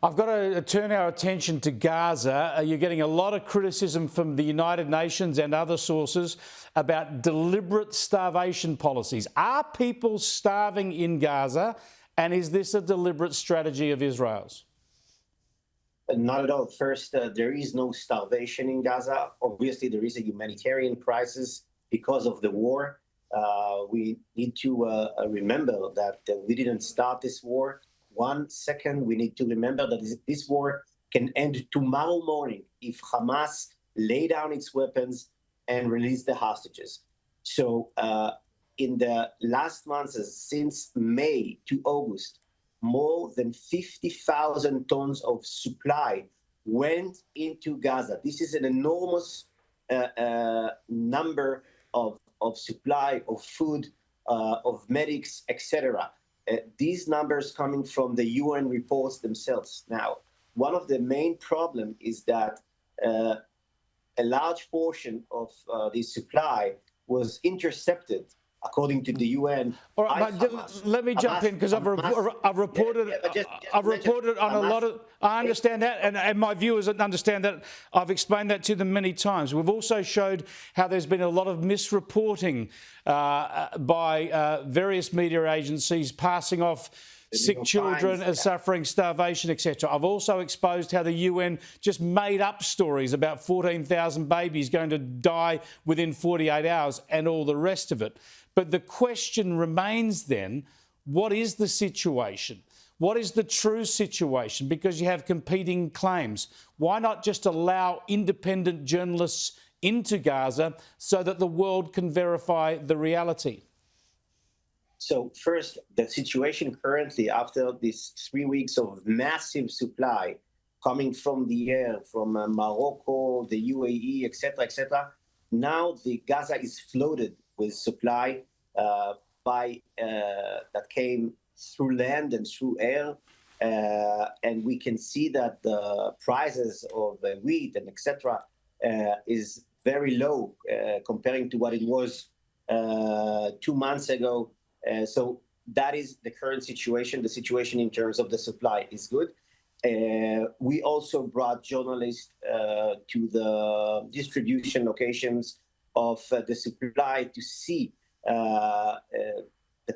I've got to turn our attention to Gaza. You're getting a lot of criticism from the United Nations and other sources about deliberate starvation policies. Are people starving in Gaza, and is this a deliberate strategy of Israel's? Not at all. First, there is no starvation in Gaza. Obviously, there is a humanitarian crisis because of the war. We need to remember that we didn't start this war. 1 second, we need to remember that this war can end tomorrow morning if Hamas lay down its weapons and release the hostages. So in the last months, since May to August, more than 50,000 tons of supply went into Gaza. This is an enormous number of supply, of food, of medics, etc. These numbers coming from the UN reports themselves. Now, one of the main problems is that a large portion of this supply was intercepted, according to the UN. All right, but let me jump in because I've reported on a lot of. I understand that, and my viewers understand that. I've explained that to them many times. We've also showed how there's been a lot of misreporting by various media agencies, passing off sick children as suffering starvation, etc. I've also exposed how the UN just made up stories about 14,000 babies going to die within 48 hours and all the rest of it. But the question remains then, what is the situation? What is the true situation? Because you have competing claims. Why not just allow independent journalists into Gaza so that the world can verify the reality? So first, the situation currently after these 3 weeks of massive supply coming from the air, from Morocco, the UAE, etc., now the Gaza is flooded with supply that came through land and through air, and we can see that the prices of wheat and etc. Is very low comparing to what it was 2 months ago. So that is the current situation. The situation in terms of the supply is good. We also brought journalists to the distribution locations of the supply to see the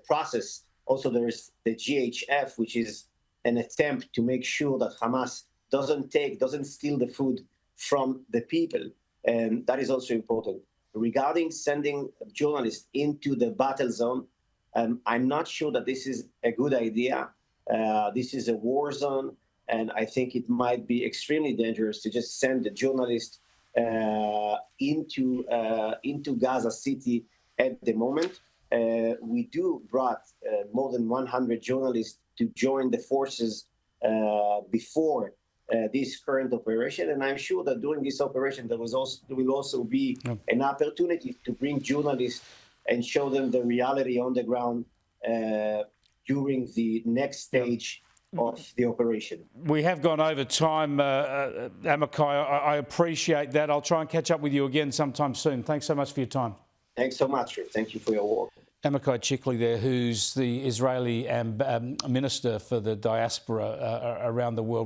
process. Also, there's the GHF, which is an attempt to make sure that Hamas doesn't steal the food from the people. And that is also important. Regarding sending journalists into the battle zone, I'm not sure that this is a good idea. This is a war zone, and I think it might be extremely dangerous to just send the journalists into Gaza City at the moment. We brought more than 100 journalists to join the forces before this current operation, and I'm sure that during this operation there will also be an opportunity to bring journalists and show them the reality on the ground during the next stage of the operation. We have gone over time, Amichai. I appreciate that. I'll try and catch up with you again sometime soon. Thanks so much for your time. Thanks so much. Thank you for your work. Amichai Chikli there, who's the Israeli minister for the diaspora around the world.